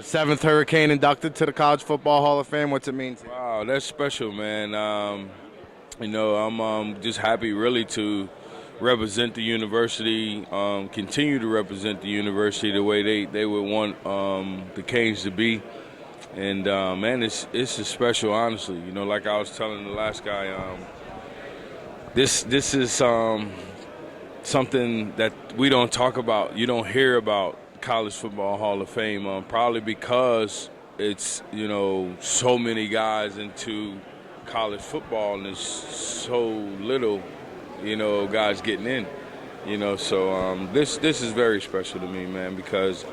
The seventh Hurricane inducted to the College Football Hall of Fame. What's it mean to you? Wow, that's special, man. I'm just happy really to represent the university, continue to represent the university the way they would want the Canes to be. And, man, it's just special, honestly. Like I was telling the last guy, this is something that we don't talk about. You don't hear about College Football Hall of Fame, probably because it's, so many guys into college football and there's so little, guys getting in, So this is very special to me, man, because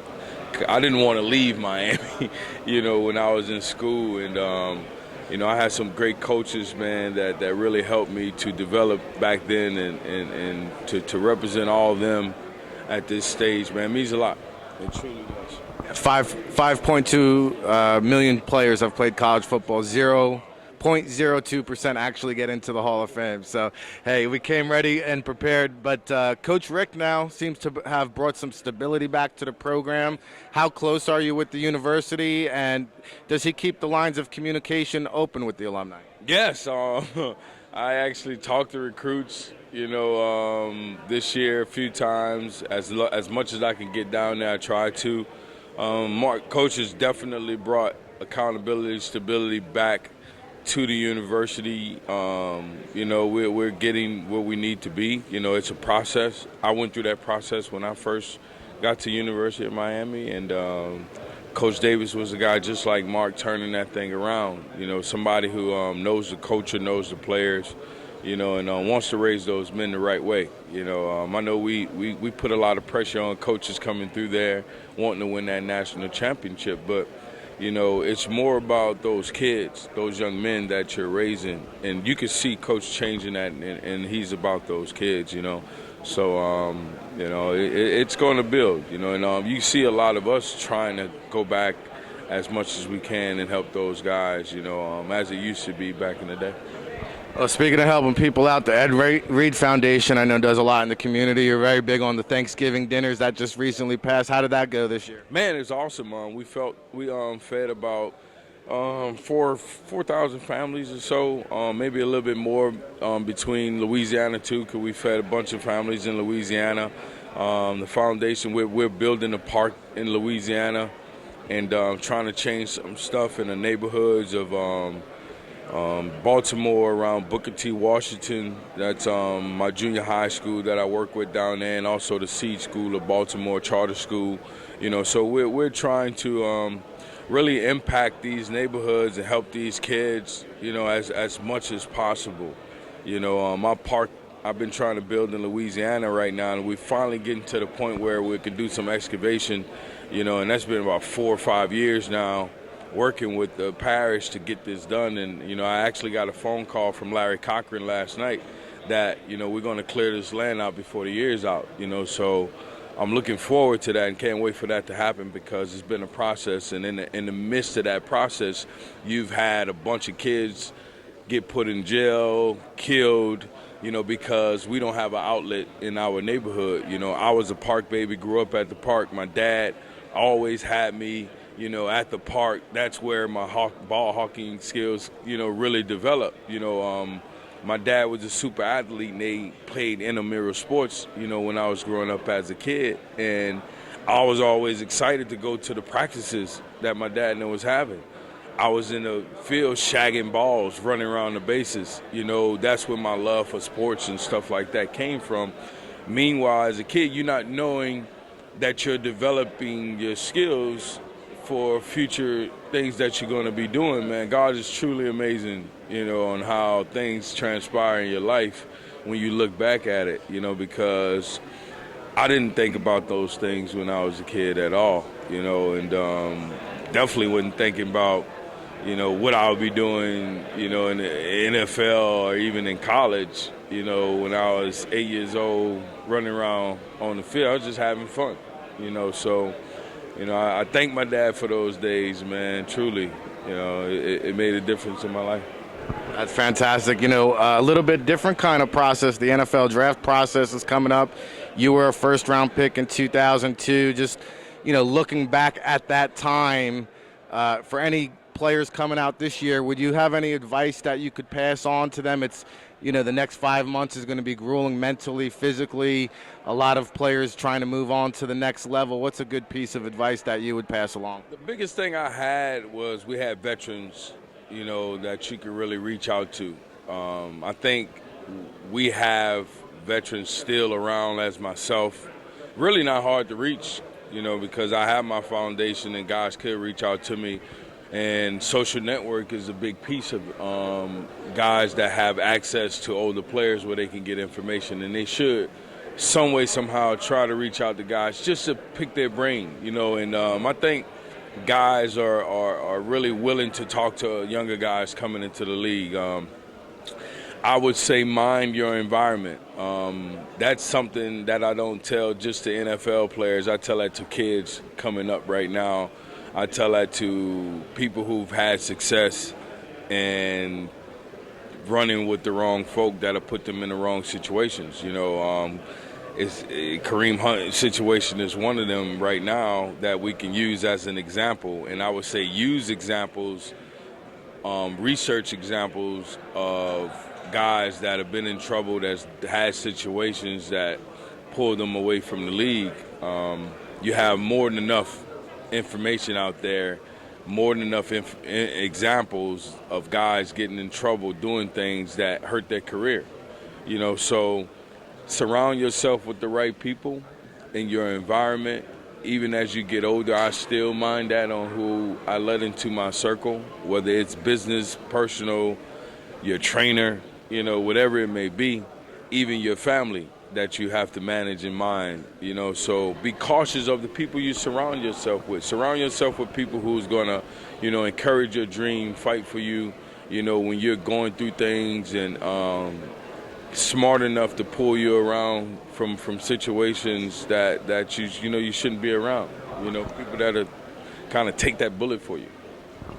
I didn't want to leave Miami, when I was in school. And, I had some great coaches, man, that really helped me to develop back then and to represent all of them at this stage, man, means a lot. It truly does. 5.2 million players have played college football. 0.02% actually get into the Hall of Fame. So, hey, we came ready and prepared. But Coach Rick now seems to have brought some stability back to the program. How close are you with the university, and does he keep the lines of communication open with the alumni? Yes. I actually talked to recruits, this year a few times. As much as I can get down there, I try to. Coach has definitely brought accountability, stability back to the university. We're getting where we need to be. It's a process. I went through that process when I first got to University of Miami, and Coach Davis was a guy just like Mark turning that thing around. Somebody who knows the culture, knows the players, and wants to raise those men the right way. I know we put a lot of pressure on coaches coming through there wanting to win that national championship, but it's more about those kids, those young men that you're raising, and you can see Coach changing that, and he's about those kids, So, it's going to build, and you see a lot of us trying to go back as much as we can and help those guys, as it used to be back in the day. Well, speaking of helping people out, the Ed Reed Foundation, I know, does a lot in the community. You're very big on the Thanksgiving dinners that just recently passed. How did that go this year? Man, it's awesome. We fed about 4,000 families or so, maybe a little bit more between Louisiana too, because we fed a bunch of families in Louisiana. The foundation, we're building a park in Louisiana and trying to change some stuff in the neighborhoods of Baltimore, around Booker T. Washington. That's my junior high school that I work with down there, and also the Seed School of Baltimore Charter School. So we're trying to really impact these neighborhoods and help these kids, as much as possible. My park I've been trying to build in Louisiana right now, and we're finally getting to the point where we can do some excavation, and that's been about 4 or 5 years now, working with the parish to get this done. And I actually got a phone call from Larry Cochran last night that we're going to clear this land out before the year's out. So I'm looking forward to that and can't wait for that to happen, because it's been a process, and in the midst of that process, you've had a bunch of kids get put in jail, killed, because we don't have an outlet in our neighborhood. I was a park baby, grew up at the park. My dad always had me at the park. That's where my ball hawking skills, really developed. My dad was a super athlete, and they played intramural sports, when I was growing up as a kid. And I was always excited to go to the practices that my dad was having. I was in the field shagging balls, running around the bases. That's where my love for sports and stuff like that came from. Meanwhile, as a kid, you're not knowing that you're developing your skills for future things that you're going to be doing, man. God is truly amazing, on how things transpire in your life when you look back at it, because I didn't think about those things when I was a kid at all, and definitely wasn't thinking about, what I would be doing, in the NFL or even in college, when I was 8 years old, running around on the field. I was just having fun, so I thank my dad for those days, man. Truly, it made a difference in my life. That's fantastic. A little bit different kind of process. The NFL draft process is coming up. You were a first-round pick in 2002. Just, looking back at that time, for any players coming out this year, would you have any advice that you could pass on to them? It's, the next 5 months is going to be grueling mentally, physically, a lot of players trying to move on to the next level. What's a good piece of advice that you would pass along? The biggest thing I had was we had veterans, that you could really reach out to. I think we have veterans still around as myself. Really not hard to reach, because I have my foundation and guys could reach out to me. And social network is a big piece of guys that have access to older players where they can get information. And they should, some way, somehow, try to reach out to guys just to pick their brain, And I think guys are really willing to talk to younger guys coming into the league. I would say mind your environment. That's something that I don't tell just to NFL players. I tell that to kids coming up right now. I tell that to people who've had success and running with the wrong folk that have put them in the wrong situations. Kareem Hunt's situation is one of them right now that we can use as an example. And I would say use examples, research examples of guys that have been in trouble, that's had situations that pulled them away from the league. You have more than enough information out there, more than enough examples of guys getting in trouble doing things that hurt their career. So surround yourself with the right people in your environment. Even as you get older, I still mind that on who I let into my circle, whether it's business, personal, your trainer, whatever it may be, even your family that you have to manage in mind, so be cautious of the people you surround yourself with. Surround yourself with people who's gonna, encourage your dream, fight for you, when you're going through things, and smart enough to pull you around from situations that you shouldn't be around. People that are kind of take that bullet for you.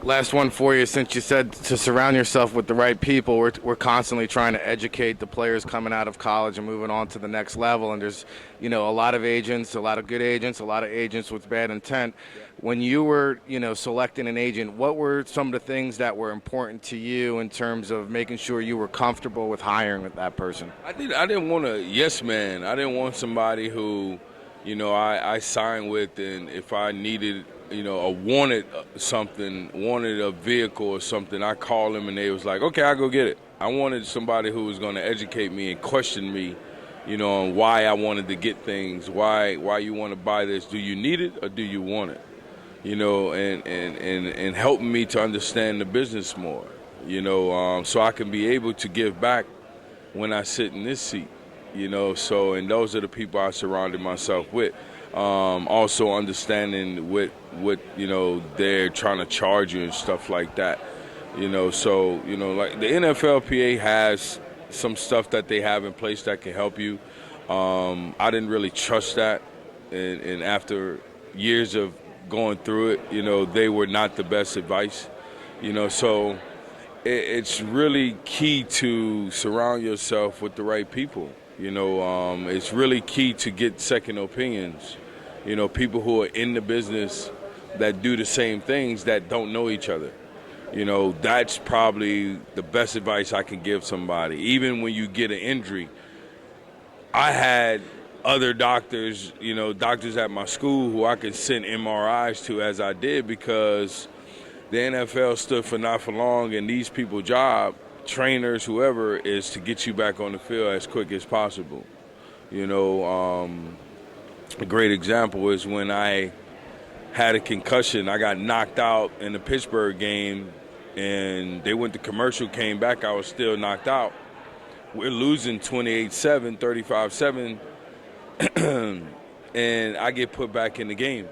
Last one for you. Since you said to surround yourself with the right people, we're constantly trying to educate the players coming out of college and moving on to the next level. And there's, a lot of agents, a lot of good agents, a lot of agents with bad intent. Yeah. When you were, selecting an agent, what were some of the things that were important to you in terms of making sure you were comfortable with hiring with that person? I didn't want a yes man. I didn't want somebody who, I signed with, and if I needed wanted a vehicle or something, I called them and they was like, okay, I'll go get it. I wanted somebody who was going to educate me and question me, on why I wanted to get things, why you want to buy this. Do you need it or do you want it? And helping me to understand the business more, so I can be able to give back when I sit in this seat, and those are the people I surrounded myself with. Also understanding what they're trying to charge you and stuff like that, so like the NFLPA has some stuff that they have in place that can help you. I didn't really trust that, and after years of going through it, they were not the best advice, so it's really key to surround yourself with the right people. It's really key to get second opinions. People who are in the business that do the same things that don't know each other. That's probably the best advice I can give somebody. Even when you get an injury, I had other doctors, doctors at my school who I could send MRIs to as I did, because the NFL stood for not for long, and these people's job, trainers, whoever, is to get you back on the field as quick as possible. A great example is when I had a concussion. I got knocked out in the Pittsburgh game, and they went to commercial, came back, I was still knocked out. We're losing 28-7, 35-7, and I get put back in the game.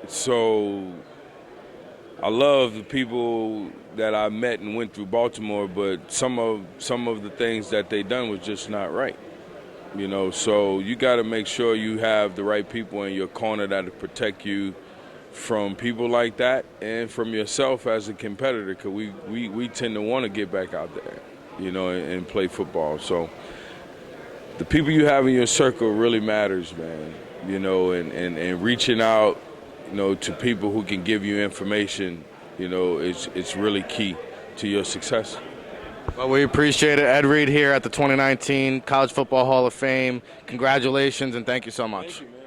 So I love the people that I met and went through Baltimore, but some of the things that they done was just not right. So you got to make sure you have the right people in your corner that will protect you from people like that and from yourself as a competitor, because we tend to want to get back out there, and play football. So the people you have in your circle really matters, man. you know, and reaching out, you know, to people who can give you information, you know, it's really key to your success. Well, we appreciate it. Ed Reed here at the 2019 College Football Hall of Fame. Congratulations and thank you so much. Thank you, man.